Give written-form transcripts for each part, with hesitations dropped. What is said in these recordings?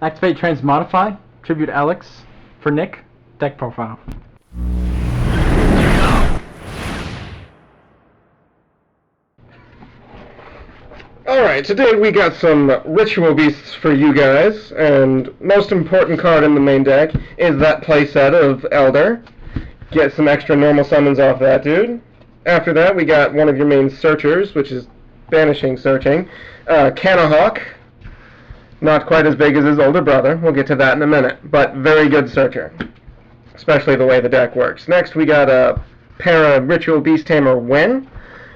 Activate Transmodify. Tribute Alex for Nick. Deck profile. Alright, today we got some Ritual Beasts for you guys, and most important card in the main deck is that playset of Elder. Get some extra normal summons off that dude. After that, we got one of your main searchers, which is Banishing Searching. Canahawk. Not quite as big as his older brother. We'll get to that in a minute, but very good searcher. Especially the way the deck works. Next, we got a Para Ritual Beast Tamer Wen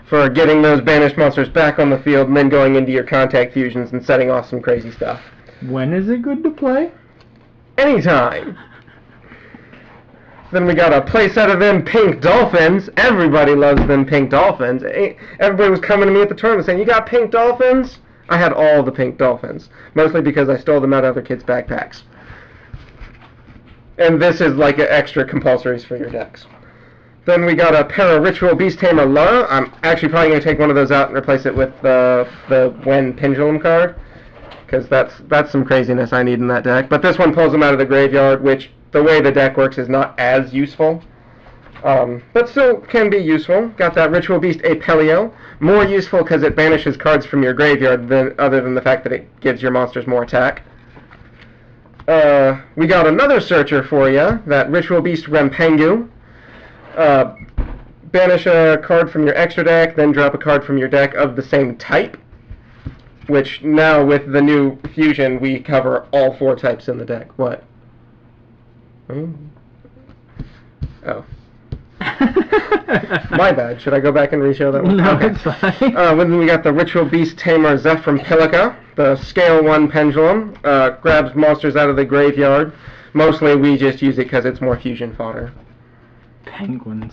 for getting those banished monsters back on the field and then going into your contact fusions and setting off some crazy stuff. When is it good to play? Anytime! Then we got a playset of them pink dolphins. Everybody loves them pink dolphins. Everybody was coming to me at the tournament saying, "You got pink dolphins?" I had all the pink dolphins. Mostly because I stole them out of other kids' backpacks. And this is like extra compulsories for your decks. Then we got a Para Ritual Beast Tamer Lara. I'm actually probably going to take one of those out and replace it with the Wen Pendulum card. Because that's some craziness I need in that deck. But this one pulls them out of the graveyard, which the way the deck works is not as useful. But still can be useful. Got that Ritual Beast Apelio. More useful because it banishes cards from your graveyard other than the fact that it gives your monsters more attack. We got another searcher for you. That Ritual Beast Rempengu. Banish a card from your extra deck, then drop a card from your deck of the same type. Which now with the new fusion, we cover all 4 types in the deck. What? Oh. My bad. Should I go back and re-show that one? No, okay. it's fine. Then we got the Ritual Beast Tamer Zephyr Pilica, the Scale 1 Pendulum. Grabs monsters out of the graveyard. Mostly we just use it because it's more fusion fodder. Penguins.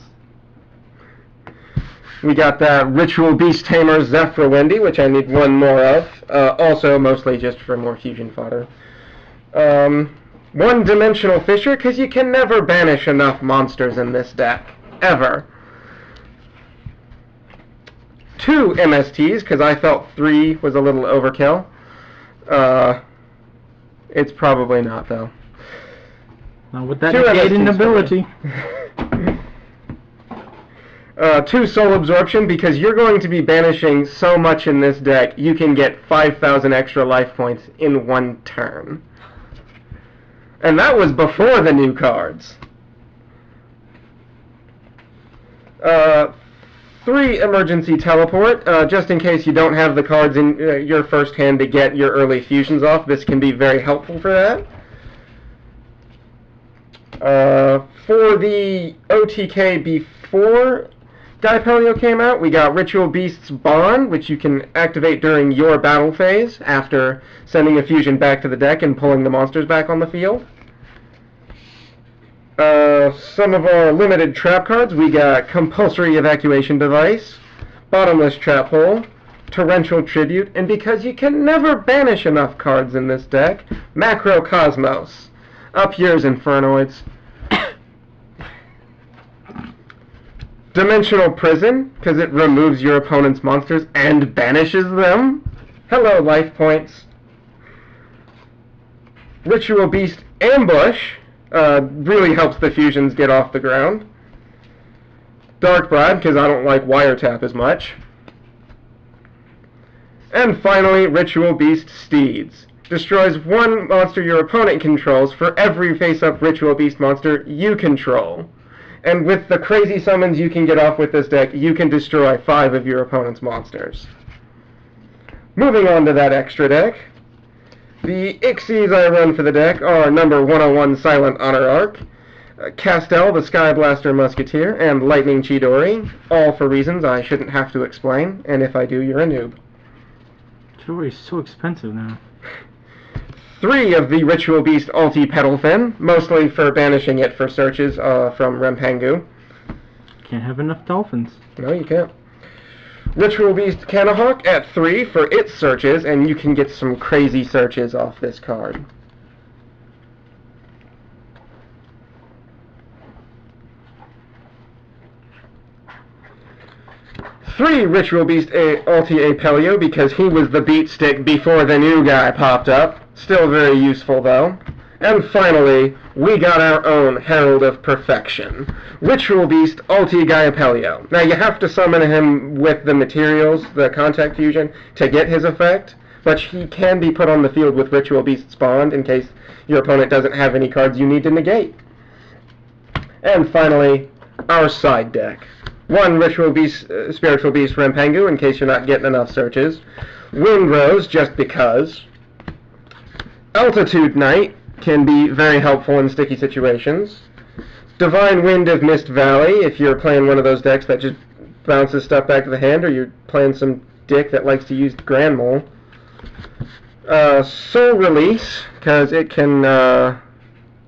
We got that Ritual Beast Tamer Zephyr Wendy, which I need one more of. Also mostly just for more fusion fodder. One-Dimensional Fisher, because you can never banish enough monsters in this deck. Ever. 2 MSTs, because I felt 3 was a little overkill. It's probably not, though. Now with that negating ability. 2 Soul Absorption, because you're going to be banishing so much in this deck, you can get 5,000 extra life points in 1 turn. And that was before the new cards. 3 Emergency Teleport, just in case you don't have the cards in your first hand to get your early fusions off. This can be very helpful for that. For the OTK before Diapelio came out, we got Ritual Beast's Bond, which you can activate during your battle phase after sending a fusion back to the deck and pulling the monsters back on the field. Some of our limited trap cards, we got Compulsory Evacuation Device, Bottomless Trap Hole, Torrential Tribute, and because you can never banish enough cards in this deck, Macrocosmos. Up yours, Infernoids. Dimensional Prison, because it removes your opponent's monsters and banishes them. Hello, life points. Ritual Beast Ambush. Really helps the fusions get off the ground. Dark Bribe, because I don't like Wiretap as much. And finally, Ritual Beast Steeds. Destroys 1 monster your opponent controls for every face-up Ritual Beast monster you control. And with the crazy summons you can get off with this deck, you can destroy 5 of your opponent's monsters. Moving on to that extra deck. The Ixies I run for the deck are number 101 Silent Honor Arc, Castel the Sky Blaster Musketeer, and Lightning Chidori, all for reasons I shouldn't have to explain, and if I do, you're a noob. Chidori is so expensive now. 3 of the Ritual Beast Ulti Petalfin, mostly for banishing it for searches from Rempengu. Can't have enough dolphins. No, you can't. Ritual Beast Canahawk at 3 for its searches, and you can get some crazy searches off this card. 3 Ritual Beast Ulti Apelio, because he was the beat stick before the new guy popped up. Still very useful, though. And finally, we got our own Herald of Perfection, Ritual Beast Ulti Gaiapelio. Now, you have to summon him with the materials, the Contact Fusion, to get his effect, but he can be put on the field with Ritual Beast spawned in case your opponent doesn't have any cards you need to negate. And finally, our side deck. One Ritual Beast, Spiritual Beast Rempengu, in case you're not getting enough searches. Windrose, just because. Altitude Knight can be very helpful in sticky situations. Divine Wind of Mist Valley, if you're playing one of those decks that just bounces stuff back to the hand, or you're playing some dick that likes to use Grand Mole. Soul Release, because it can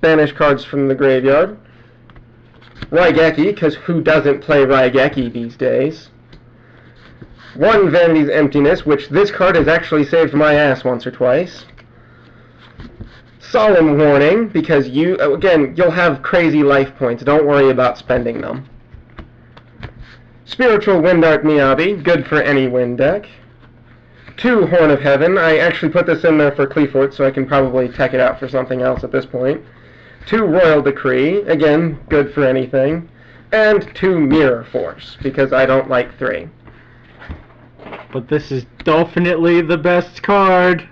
banish cards from the graveyard. Raigeki, because who doesn't play Raigeki these days? One Vanity's Emptiness, which this card has actually saved my ass once or twice. Solemn Warning, because you'll have crazy life points. Don't worry about spending them. Spiritual Wind Art Miyabi, good for any wind deck. 2 Horn of Heaven. I actually put this in there for Cleafort, so I can probably tech it out for something else at this point. 2 Royal Decree, again, good for anything. And 2 Mirror Force, because I don't like 3. But this is definitely the best card.